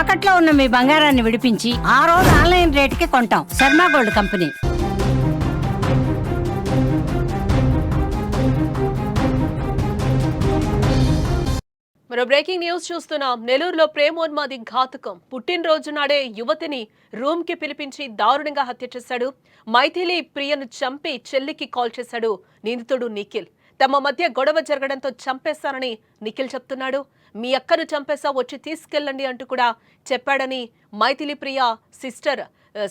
తాకట్లో ఉన్న మీ బంగారాన్ని విడిపించి ఆ రోజు ఆన్లైన్ రేటుకి కొంటాం. Sharma gold company. మరో బ్రేకింగ్ న్యూస్ చూస్తున్నాం. నెల్లూరులో ప్రేమోన్మాది ఘాతుకం. పుట్టినరోజు నాడే యువతిని రూమ్ కి పిలిపించి దారుణంగా హత్య చేశాడు. మైథిలి ప్రియను చంపి చెల్లికి కాల్ చేశాడు నిందితుడు నిఖిల్. తమ మధ్య గొడవ జరగడంతో చంపేస్తానని నిఖిల్ చెప్తున్నాడు. మీ అక్కను చంపేసా, వచ్చి తీసుకెళ్ళండి అంటూ కూడా చెప్పాడని మైథిలి ప్రియ సిస్టర్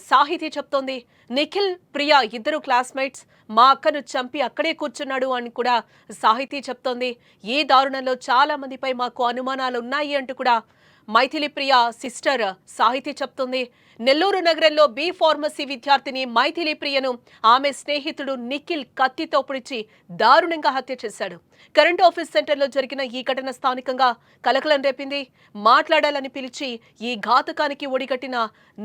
సాహితి చెప్తోంది. నిఖిల్, ప్రియ ఇద్దరు క్లాస్మేట్స్. మా అక్కను చంపి అక్కడే కూర్చున్నాడు అని కూడా సాహితి చెప్తోంది. ఈ దారుణంలో చాలా మందిపై మాకు అనుమానాలు ఉన్నాయి అంటూ కూడా మైథిలి ప్రియ సిస్టర్ సాహితి చెప్తుంది. నెల్లూరు నగరంలో బి ఫార్మసీ విద్యార్థిని మైథిలి ప్రియను ఆమె స్నేహితుడు నిఖిల్ కత్తితో పొడిచి దారుణంగా హత్య చేశాడు. కరెంట్ ఆఫీస్ సెంటర్లో జరిగిన ఈ ఘటన స్థానికంగా కలకలం రేపింది. మాట్లాడాలని పిలిచి ఈ ఘాతుకానికి ఒడిగట్టిన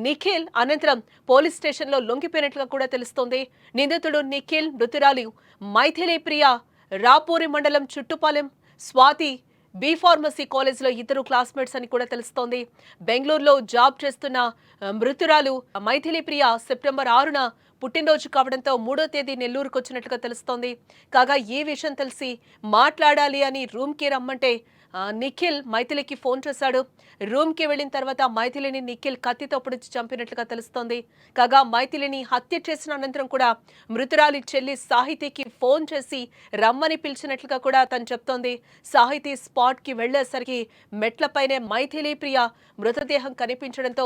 నిఖిల్ అనంతరం పోలీస్ స్టేషన్లో లొంగిపోయినట్లుగా కూడా తెలుస్తోంది. నిందితుడు నిఖిల్, మృతురాలు మైథిలి ప్రియ రాపూరి మండలం చుట్టుపాలెం స్వాతి బి ఫార్మసీ కాలేజ్లో ఇద్దరు క్లాస్మేట్స్ అని కూడా తెలుస్తోంది. బెంగళూరులో జాబ్ చేస్తున్న మృతురాలు మైథిలి ప్రియ సెప్టెంబర్ 6న పుట్టినరోజు కావడంతో 3వ తేదీ నెల్లూరుకు వచ్చినట్లుగా తెలుస్తోంది. కాగా ఈ విషయం తెలిసి మాట్లాడాలి అని రూమ్కి రమ్మంటే నిఖిల్ మైథిలికి ఫోన్ చేశాడు. రూమ్కి వెళ్ళిన తర్వాత మైథిలిని నిఖిల్ కత్తితో పొడిచి చంపినట్లుగా తెలుస్తోంది. కాగా మైథిలిని హత్య చేసిన అనంతరం కూడా మృతురాలి చెల్లి సాహితికి ఫోన్ చేసి రమ్మని పిలిచినట్లుగా కూడా తను చెప్తోంది. సాహితి స్పాట్కి వెళ్లేసరికి మెట్లపైనే మైథిలి ప్రియ మృతదేహం కనిపించడంతో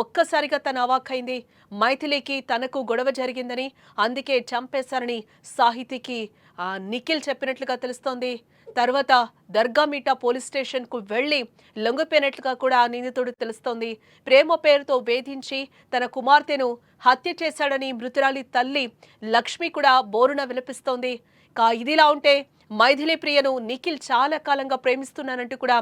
ఒక్కసారిగా తను అవాక్కైంది. మైథిలికి తనకు గొడవ జరిగిందని, అందుకే చంపేశారని సాహితికి నిఖిల్ చెప్పినట్లుగా తెలుస్తోంది. తర్వాత దర్గామీట పోలీస్ స్టేషన్ కు వెళ్లి లొంగిపోయినట్లుగా కూడా నిందితుడు తెలుస్తోంది. ప్రేమ పేరుతో వేధించి తన కుమార్తెను హత్య చేశాడని మృతురాలి తల్లి లక్ష్మి కూడా బోరున విలపిస్తోంది. ఇదిలా ఉంటే మైథిలి ప్రియను నిఖిల్ చాలా కాలంగా ప్రేమిస్తున్నానంటూ కూడా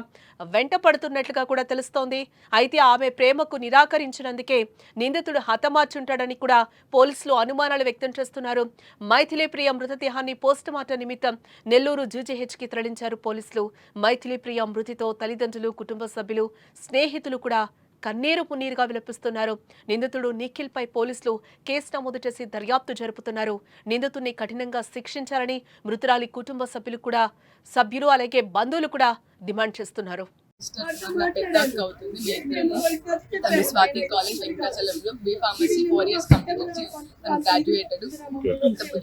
వెంట పడుతున్నట్లుగా కూడా తెలుస్తోంది. అయితే ఆమె ప్రేమకు నిరాకరించినందుకే నిందితుడు హతమార్చుంటాడని కూడా పోలీసులు అనుమానాలు వ్యక్తం చేస్తున్నారు. మైథిలి ప్రియ మృతదేహాన్ని పోస్టుమార్టం నిమిత్తం నెల్లూరు జీజీహెచ్కి తరలించారు పోలీసులు. మైథిలి ప్రియ మృతితో తల్లిదండ్రులు, కుటుంబ సభ్యులు, స్నేహితులు కూడా కన్నీరు పున్నీరుగా విలపిస్తున్నారు. నిందితుడు నిఖిల్ పై పోలీసులు కేసు నమోదు చేసి దర్యాప్తు జరుపుతున్నారు. నిందితుడిని కఠినంగా శిక్షించాలని మృతురాలి కుటుంబ సభ్యులు అలాగే బంధువులు కూడా డిమాండ్ చేస్తున్నారు. తను స్వాతి కాలేజ్ వెంకటాచలంలో బి ఫార్మసీ 4 years కంప్లీట్ వచ్చి తను గ్రాడ్యుయేటెడ్.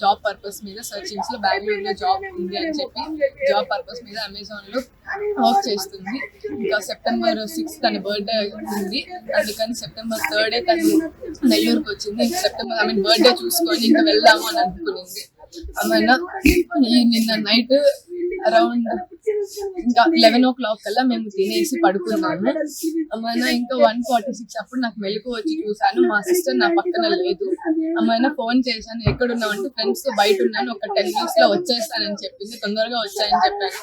జాబ్ పర్పస్ మీద సర్చింగ్స్ లో బెంగళూరులో జాబ్ ఉంది అని చెప్పి జాబ్ పర్పస్ మీద అమెజాన్ లో వర్క్ చేస్తుంది. ఇంకా సెప్టెంబర్ 6 తన బర్త్డే ఉంది, అందుకని సెప్టెంబర్ 3 తను నెల్లూరుకి వచ్చింది. సెప్టెంబర్ బర్త్డే చూసుకొని ఇంకా వెళ్దాము అని అనుకునింది. నిన్న నైట్ అరౌండ్ ఇంకా 11 o'clock కల్లా మేము తినేసి పడుకున్నాము. ఇంకా 1:46 అప్పుడు నాకు మెలకు వచ్చి చూసాను, మా సిస్టర్ నా పక్కన లేదు. ఫోన్ చేశాను, ఎక్కడున్నావు అంటే ఫ్రెండ్స్ తో బయట ఉన్నాను, ఒక 10 minutes లో వచ్చేస్తానని చెప్పింది. తొందరగా వచ్చాయని చెప్పాను.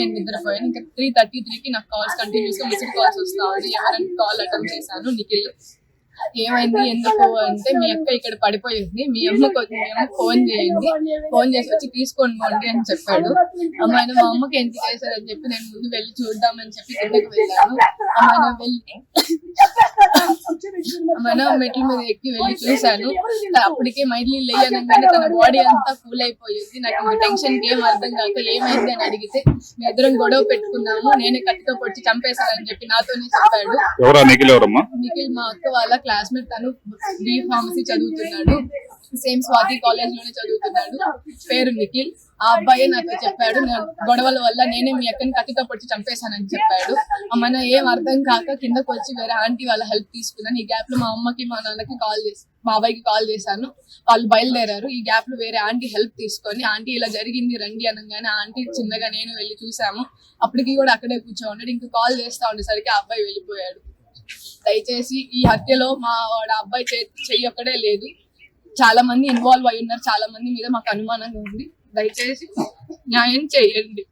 నేను నిద్రపోయాను. ఇంకా 3:33కి నాకు కాల్స్ కంటిన్యూస్ గా మిస్డ్ కాల్స్ వస్తా ఉంది. ఎవరైనా కాల్ అటెండ్ చేశాను. నిఖిల్ ఏమైంది ఎందుకు అంటే, మీ అక్క ఇక్కడ పడిపోయింది, మీ అమ్మకు ఫోన్ చేయండి, ఫోన్ చేసి వచ్చి తీసుకొని పోండి అని చెప్పాడు. మా అమ్మకి ఎంత చేశారని చెప్పి నేను ముందు వెళ్ళి చూద్దామని చెప్పి కిందకి వెళ్ళాను. మెట్ల మీద ఎక్కి వెళ్ళి చూశాను. అప్పటికే మైథిలి లేయనగానే తన బాడీ అంతా కూల్ అయిపోయింది. నాకు ఇంకా టెన్షన్ కి ఏం అర్థం కాక ఏమైంది అని అడిగితే, మీ ఇద్దరం గొడవ పెట్టుకున్నాము, నేనే కత్తితో పొడిచి చంపేశానని చెప్పి నాతోనే చెప్పాడు. నిఖిల్ మా అక్క వాళ్ళ క్లాస్మేట్, తను బి ఫార్మసీ చదువుతున్నాడు, సేమ్ స్వాతి కాలేజ్ లోనే చదువుతున్నాడు. పేరు నిఖిల్. ఆ అబ్బాయి నాకు చెప్పాడు, గొడవల వల్ల నేనే మీ అక్కని కత్తితో పొడిచి చంపేశానని చెప్పాడు. ఏం అర్థం కాక కిందకు వచ్చి వేరే ఆంటీ వాళ్ళ హెల్ప్ తీసుకున్నాను. ఈ గ్యాప్ లో మా అమ్మకి మా నాన్నకి కాల్ చేసి బాబాయ్కి కాల్ చేశాను. వాళ్ళు బయలుదేరారు. ఈ గ్యాప్ లో వేరే ఆంటీ హెల్ప్ తీసుకొని, ఆంటీ ఇలా జరిగింది రండి అనగానే ఆంటీ చిన్నగా నేను వెళ్ళి చూసాము. అప్పటికి కూడా అక్కడే కూర్చోన్నాడు. ఇంకా కాల్ చేస్తా ఉండేసరికి ఆ అబ్బాయి వెళ్ళిపోయాడు. దయచేసి ఈ హత్యలో మా వాడు అబ్బాయి చెయ్యి ఒక్కడే లేదు, చాలా మంది ఇన్వాల్వ్ అయి ఉన్నారు. చాలా మంది మీద మాకు అనుమానంగా ఉంది. దయచేసి న్యాయం చేయండి.